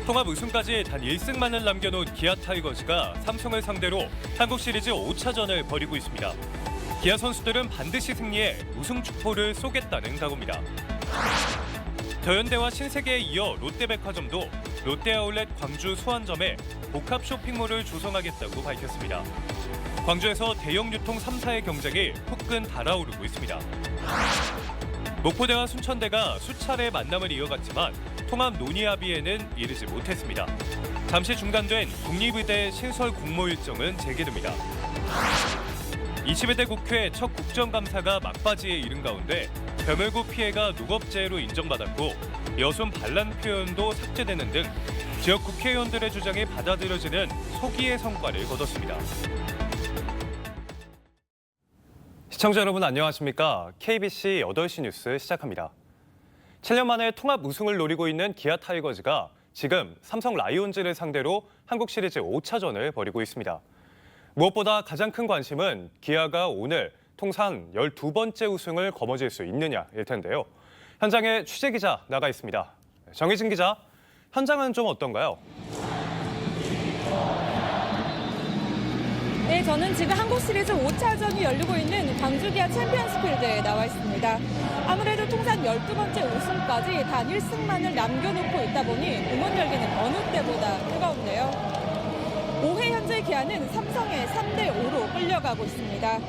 통합 우승까지 단 1승만을 남겨놓은 기아 타이거즈가 삼성을 상대로 한국 시리즈 5차전을 벌이고 있습니다. 기아 선수들은 반드시 승리해 우승 축포를 쏘겠다는 각오입니다. 더현대와 신세계에 이어 롯데백화점도 롯데아울렛 광주 수안점에 복합 쇼핑몰을 조성하겠다고 밝혔습니다. 광주에서 대형 유통 3사의 경쟁이 후끈 달아오르고 있습니다. 목포대와 순천대가 수차례 만남을 이어갔지만 통합 논의 합의에는 이르지 못했습니다. 잠시 중단된 국립의대 신설 공모 일정은 재개됩니다. 21대 국회 첫 국정감사가 막바지에 이른 가운데 별물고 피해가 누겁죄로 인정받았고 여순 반란 표현도 삭제되는 등 지역 국회의원들의 주장이 받아들여지는 소기의 성과를 거뒀습니다. 시청자 여러분 안녕하십니까? KBC 8시 뉴스 시작합니다. 7년 만에 통합 우승을 노리고 있는 기아 타이거즈가 지금 삼성 라이온즈를 상대로 한국 시리즈 5차전을 벌이고 있습니다. 무엇보다 가장 큰 관심은 기아가 오늘 통산 12번째 우승을 거머쥘 수 있느냐일 텐데요. 현장에 취재기자 나가 있습니다. 정희진 기자, 현장은 좀 어떤가요? 네, 저는 지금 한국 시리즈 5차전이 열리고 있는 광주 기아 챔피언스 필드에 나와 있습니다. 아무래도 통산 12번째 우승까지 단 1승만을 남겨놓고 있다 보니 응원 열기는 어느 때보다 뜨거운데요. 5회 현재 기아는 삼성의 3대5로 끌려가고 있습니다.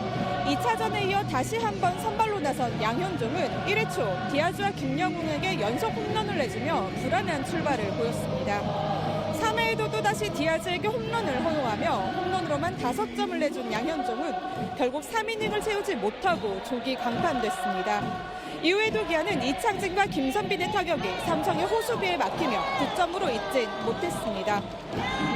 2차전에 이어 다시 한번 선발로 나선 양현종은 1회 초 디아즈와 김영웅에게 연속 홈런을 내주며 불안한 출발을 보였습니다. 3회에도 또다시 디아즈에게 홈런을 허용하며 홈런으로만 5점을 내준 양현종은 결국 3이닝을 채우지 못하고 조기 강판됐습니다. 이후에도 기아는 이창진과 김선빈의 타격이 삼성의 호수비에 막히며 득점으로 잇진 못했습니다.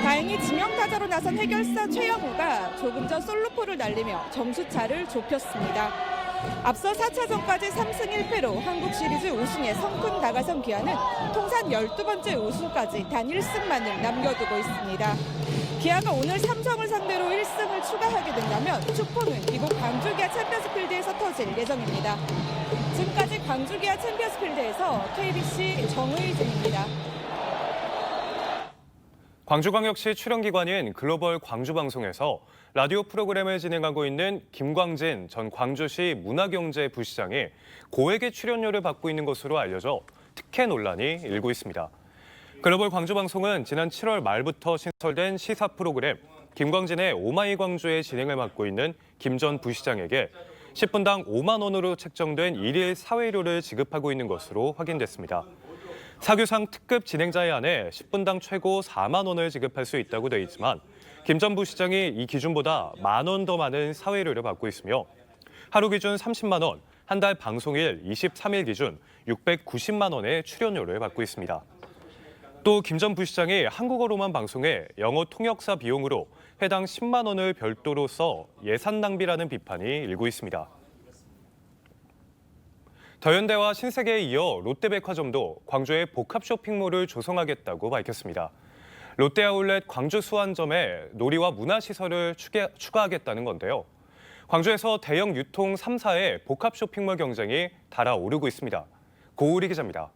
다행히 지명타자로 나선 해결사 최영우가 조금 전 솔로포를 날리며 점수차를 좁혔습니다. 앞서 4차전까지 3승 1패로 한국 시리즈 우승에 성큼 다가선 기아는 통산 12번째 우승까지 단 1승만을 남겨두고 있습니다. 기아가 오늘 삼성을 상대로 1승을 추가하게 된다면 축포는 이곳 광주 기아 챔피언스 필드에서 터질 예정입니다. 지금까지 광주 기아 챔피언스 필드에서 KBC 정의진입니다. 광주광역시 출연기관인 글로벌 광주방송에서 라디오 프로그램을 진행하고 있는 김광진 전 광주시 문화경제부시장이 고액의 출연료를 받고 있는 것으로 알려져 특혜 논란이 일고 있습니다. 글로벌 광주방송은 지난 7월 말부터 신설된 시사 프로그램 김광진의 오마이 광주의 진행을 맡고 있는 김 전 부시장에게 10분당 5만 원으로 책정된 일일 사회료를 지급하고 있는 것으로 확인됐습니다. 사규상 특급 진행자에 한해 10분당 최고 4만 원을 지급할 수 있다고 돼 있지만 김 전 부시장이 이 기준보다 만 원 더 많은 사회료를 받고 있으며 하루 기준 30만 원, 한 달 방송일 23일 기준 690만 원의 출연료를 받고 있습니다. 또 김 전 부시장이 한국어로만 방송해 영어 통역사 비용으로 해당 10만 원을 별도로 써 예산 낭비라는 비판이 일고 있습니다. 더현대와 신세계에 이어 롯데백화점도 광주에 복합 쇼핑몰을 조성하겠다고 밝혔습니다. 롯데아울렛 광주 수안점에 놀이와 문화시설을 추가하겠다는 건데요. 광주에서 대형 유통 3사의 복합 쇼핑몰 경쟁이 달아오르고 있습니다. 고우리 기자입니다.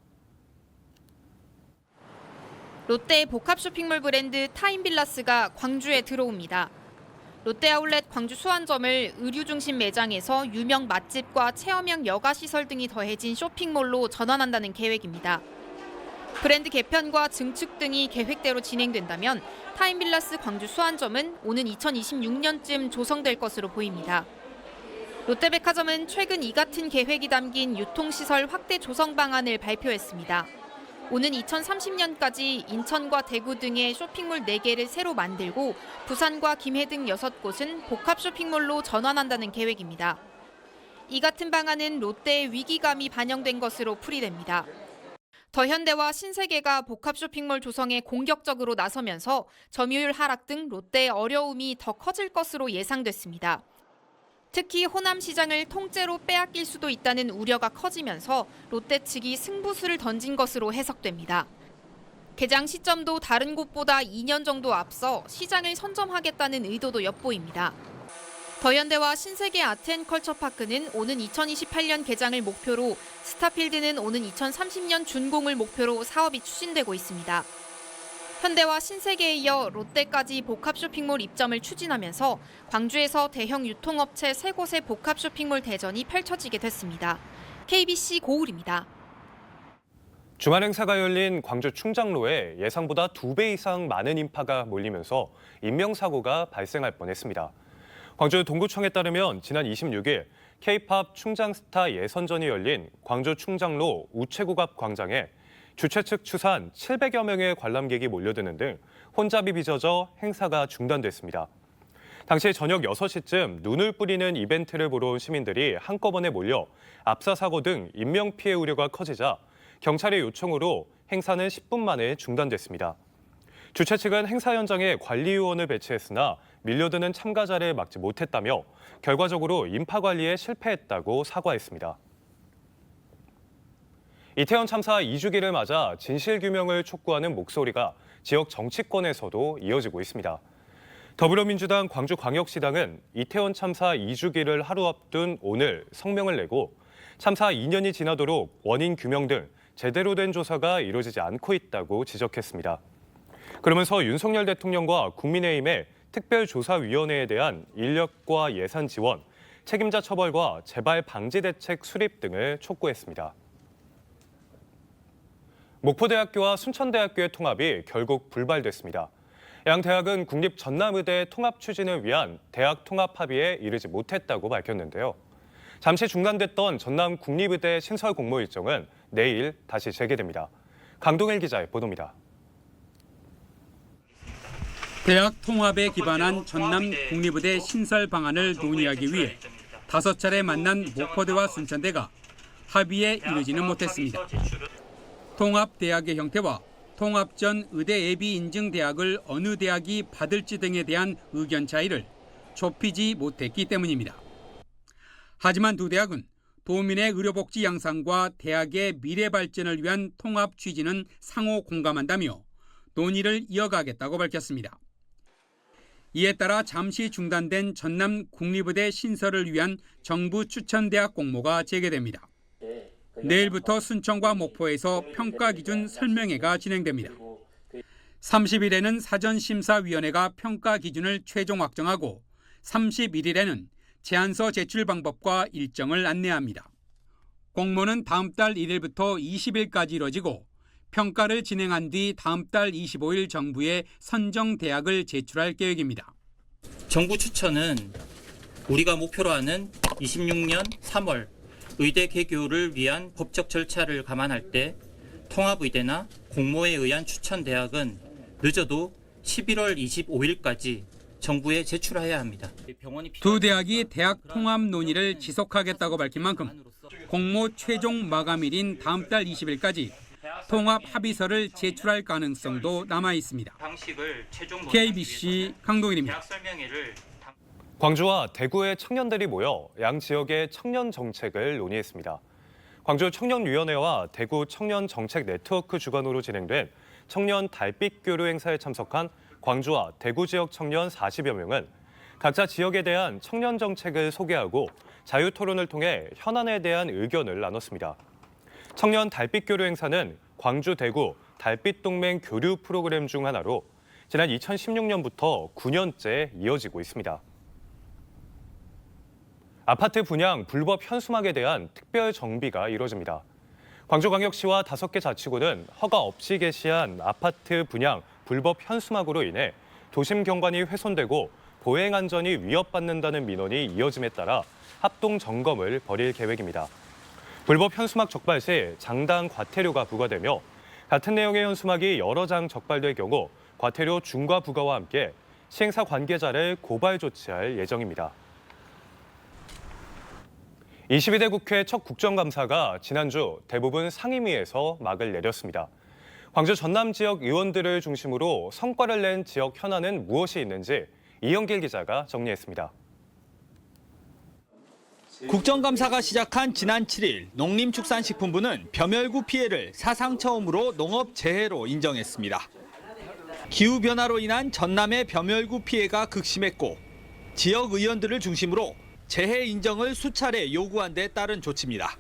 롯데의 복합 쇼핑몰 브랜드 타임빌라스가 광주에 들어옵니다. 롯데아울렛 광주 수안점을 의류 중심 매장에서 유명 맛집과 체험형 여가시설 등이 더해진 쇼핑몰로 전환한다는 계획입니다. 브랜드 개편과 증축 등이 계획대로 진행된다면 타임빌라스 광주 수안점은 오는 2026년쯤 조성될 것으로 보입니다. 롯데백화점은 최근 이 같은 계획이 담긴 유통시설 확대 조성 방안을 발표했습니다. 오는 2030년까지 인천과 대구 등의 쇼핑몰 4개를 새로 만들고 부산과 김해 등 6곳은 복합 쇼핑몰로 전환한다는 계획입니다. 이 같은 방안은 롯데의 위기감이 반영된 것으로 풀이됩니다. 더현대와 신세계가 복합 쇼핑몰 조성에 공격적으로 나서면서 점유율 하락 등 롯데의 어려움이 더 커질 것으로 예상됐습니다. 특히 호남 시장을 통째로 빼앗길 수도 있다는 우려가 커지면서 롯데 측이 승부수를 던진 것으로 해석됩니다. 개장 시점도 다른 곳보다 2년 정도 앞서 시장을 선점하겠다는 의도도 엿보입니다. 더현대와 신세계 아트앤컬처파크는 오는 2028년 개장을 목표로, 스타필드는 오는 2030년 준공을 목표로 사업이 추진되고 있습니다. 현대와 신세계에 이어 롯데까지 복합 쇼핑몰 입점을 추진하면서 광주에서 대형 유통업체 3곳의 복합 쇼핑몰 대전이 펼쳐지게 됐습니다. KBC 고울입니다. 주말 행사가 열린 광주 충장로에 예상보다 2배 이상 많은 인파가 몰리면서 인명사고가 발생할 뻔했습니다. 광주 동구청에 따르면 지난 26일 K-팝 충장스타 예선전이 열린 광주 충장로 우체국 앞 광장에 주최 측 추산 700여 명의 관람객이 몰려드는 등 혼잡이 빚어져 행사가 중단됐습니다. 당시 저녁 6시쯤 눈을 뿌리는 이벤트를 보러 온 시민들이 한꺼번에 몰려 압사 사고 등 인명피해 우려가 커지자 경찰의 요청으로 행사는 10분 만에 중단됐습니다. 주최 측은 행사 현장에 관리요원을 배치했으나 밀려드는 참가자를 막지 못했다며 결과적으로 인파 관리에 실패했다고 사과했습니다. 이태원 참사 2주기를 맞아 진실규명을 촉구하는 목소리가 지역 정치권에서도 이어지고 있습니다. 더불어민주당 광주광역시당은 이태원 참사 2주기를 하루 앞둔 오늘 성명을 내고 참사 2년이 지나도록 원인 규명 등 제대로 된 조사가 이루어지지 않고 있다고 지적했습니다. 그러면서 윤석열 대통령과 국민의힘의 특별조사위원회에 대한 인력과 예산 지원, 책임자 처벌과 재발 방지 대책 수립 등을 촉구했습니다. 목포대학교와 순천대학교의 통합이 결국 불발됐습니다. 양 대학은 국립 전남의대 통합 추진을 위한 대학 통합 합의에 이르지 못했다고 밝혔는데요. 잠시 중단됐던 전남 국립의대 신설 공모 일정은 내일 다시 재개됩니다. 강동일 기자의 보도입니다. 대학 통합에 기반한 전남 국립의대 신설 방안을 논의하기 위해 5차례 만난 목포대와 순천대가 합의에 이르지는 못했습니다. 통합대학의 형태와 통합 전 의대 예비 인증 대학을 어느 대학이 받을지 등에 대한 의견 차이를 좁히지 못했기 때문입니다. 하지만 두 대학은 도민의 의료복지 양상과 대학의 미래 발전을 위한 통합 취지는 상호 공감한다며 논의를 이어가겠다고 밝혔습니다. 이에 따라 잠시 중단된 전남 국립의대 신설을 위한 정부 추천대학 공모가 재개됩니다. 내일부터 순천과 목포에서 평가 기준 설명회가 진행됩니다. 30일에는 사전심사위원회가 평가 기준을 최종 확정하고 31일에는 제안서 제출 방법과 일정을 안내합니다. 공모는 다음 달 1일부터 20일까지 이뤄지고 평가를 진행한 뒤 다음 달 25일 정부에 선정 대학을 제출할 계획입니다. 정부 추천은 우리가 목표로 하는 26년 3월 의대 개교를 위한 법적 절차를 감안할 때 통합의대나 공모에 의한 추천 대학은 늦어도 11월 25일까지 정부에 제출해야 합니다. 두 대학이 대학 통합 논의를 지속하겠다고 밝힌 만큼 공모 최종 마감일인 다음 달 20일까지 통합 합의서를 제출할 가능성도 남아 있습니다. KBC 강동일입니다. 광주와 대구의 청년들이 모여 양 지역의 청년 정책을 논의했습니다. 광주 청년위원회와 대구 청년정책 네트워크 주관으로 진행된 청년 달빛 교류 행사에 참석한 광주와 대구 지역 청년 40여 명은 각자 지역에 대한 청년 정책을 소개하고 자유 토론을 통해 현안에 대한 의견을 나눴습니다. 청년 달빛 교류 행사는 광주 대구 달빛 동맹 교류 프로그램 중 하나로 지난 2016년부터 9년째 이어지고 있습니다. 아파트 분양 불법 현수막에 대한 특별 정비가 이루어집니다. 광주광역시와 5개 자치구는 허가 없이 게시한 아파트 분양 불법 현수막으로 인해 도심 경관이 훼손되고 보행 안전이 위협받는다는 민원이 이어짐에 따라 합동 점검을 벌일 계획입니다. 불법 현수막 적발 시 장당 과태료가 부과되며 같은 내용의 현수막이 여러 장 적발될 경우 과태료 중과 부과와 함께 시행사 관계자를 고발 조치할 예정입니다. 22대 국회 첫 국정감사가 지난주 대부분 상임위에서 막을 내렸습니다. 광주 전남 지역 의원들을 중심으로 성과를 낸 지역 현안은 무엇이 있는지 이영길 기자가 정리했습니다. 국정감사가 시작한 지난 7일 농림축산식품부는 벼멸구 피해를 사상 처음으로 농업재해로 인정했습니다. 기후변화로 인한 전남의 벼멸구 피해가 극심했고 지역 의원들을 중심으로 재해 인정을 수차례 요구한 데 따른 조치입니다.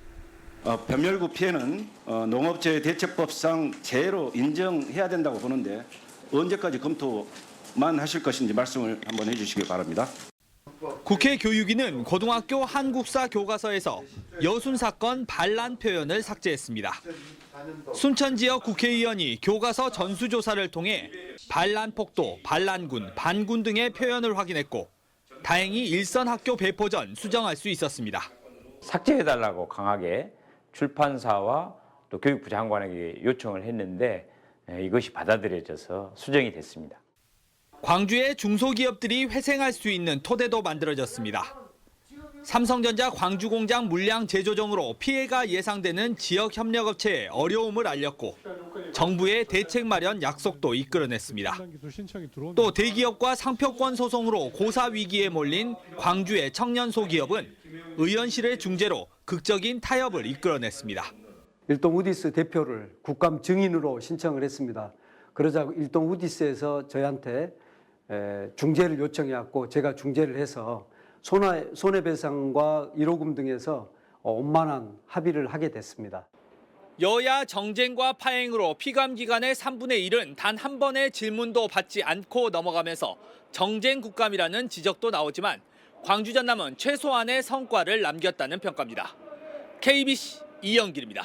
벼멸구 피해는 농업재해 대책법상 재해로 인정해야 된다고 보는데 언제까지 검토만 하실 것인지 말씀을 한번 해주시기 바랍니다. 국회 교육위는 고등학교 한국사 교과서에서 여순 사건 반란 표현을 삭제했습니다. 순천 지역 국회의원이 교과서 전수조사를 통해 반란 폭도, 반란군, 반군 등의 표현을 확인했고 다행히 일선 학교 배포 전 수정할 수 있었습니다. 삭제해달라고 강하게 출판사와 또 교육부 장관에게 요청을 했는데 이것이 받아들여져서 수정이 됐습니다. 광주의 중소기업들이 회생할 수 있는 토대도 만들어졌습니다. 삼성전자 광주공장 물량 재조정으로 피해가 예상되는 지역 협력업체에 어려움을 알렸고 정부의 대책 마련 약속도 이끌어냈습니다. 또 대기업과 상표권 소송으로 고사 위기에 몰린 광주의 청년 소기업은 의원실의 중재로 극적인 타협을 이끌어냈습니다. 일동 우디스 대표를 국감 증인으로 신청을 했습니다. 그러자 일동 우디스에서 저희한테 중재를 요청해왔고 제가 중재를 해서 손해배상과 1호금 등에서 원만한 합의를 하게 됐습니다. 여야 정쟁과 파행으로 피감 기간의 3분의 1은 단 한 번의 질문도 받지 않고 넘어가면서 정쟁 국감이라는 지적도 나오지만 광주 전남은 최소한의 성과를 남겼다는 평가입니다. KBC 이영길입니다.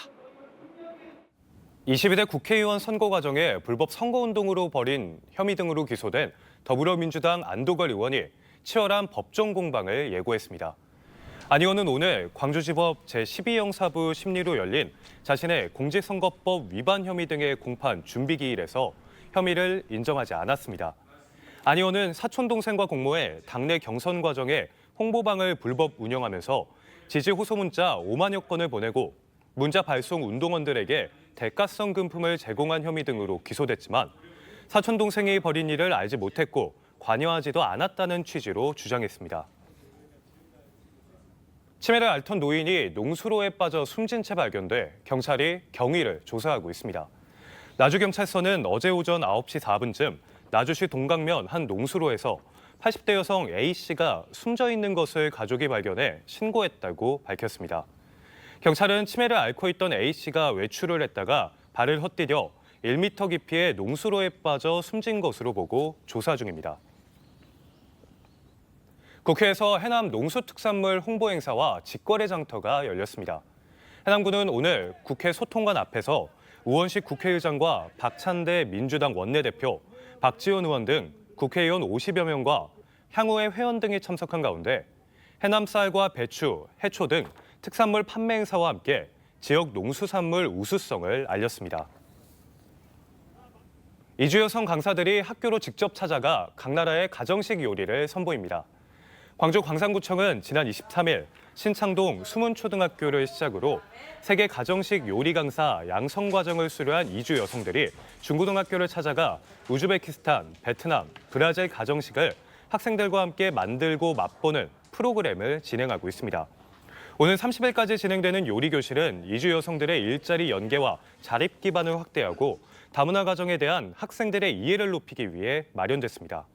22대 국회의원 선거 과정에 불법 선거운동으로 벌인 혐의 등으로 기소된 더불어민주당 안도걸 의원이 치열한 법정 공방을 예고했습니다. 안 의원은 오늘 광주지법 제12형사부 심리로 열린 자신의 공직선거법 위반 혐의 등의 공판 준비기일에서 혐의를 인정하지 않았습니다. 안 의원은 사촌동생과 공모해 당내 경선 과정에 홍보방을 불법 운영하면서 지지 호소 문자 5만여 건을 보내고 문자 발송 운동원들에게 대가성 금품을 제공한 혐의 등으로 기소됐지만 사촌동생이 벌인 일을 알지 못했고 관여하지도 않았다는 취지로 주장했습니다. 치매를 앓던 노인이 농수로에 빠져 숨진 채 발견돼 경찰이 경위를 조사하고 있습니다. 나주경찰서는 어제 오전 9시 4분쯤 나주시 동강면 한 농수로에서 80대 여성 A씨가 숨져 있는 것을 가족이 발견해 신고했다고 밝혔습니다. 경찰은 치매를 앓고 있던 A씨가 외출을 했다가 발을 헛디뎌 1m 깊이의 농수로에 빠져 숨진 것으로 보고 조사 중입니다. 국회에서 해남 농수특산물 홍보 행사와 직거래 장터가 열렸습니다. 해남구는 오늘 국회 소통관 앞에서 우원식 국회의장과 박찬대 민주당 원내대표, 박지원 의원 등 국회의원 50여 명과 향후의 회원 등이 참석한 가운데 해남 쌀과 배추, 해초 등 특산물 판매 행사와 함께 지역 농수산물 우수성을 알렸습니다. 이주 여성 강사들이 학교로 직접 찾아가 각 나라의 가정식 요리를 선보입니다. 광주 광산구청은 지난 23일 신창동 수문초등학교를 시작으로 세계 가정식 요리 강사 양성 과정을 수료한 이주 여성들이 중고등학교를 찾아가 우즈베키스탄, 베트남, 브라질 가정식을 학생들과 함께 만들고 맛보는 프로그램을 진행하고 있습니다. 오는 30일까지 진행되는 요리 교실은 이주 여성들의 일자리 연계와 자립 기반을 확대하고 다문화 가정에 대한 학생들의 이해를 높이기 위해 마련됐습니다.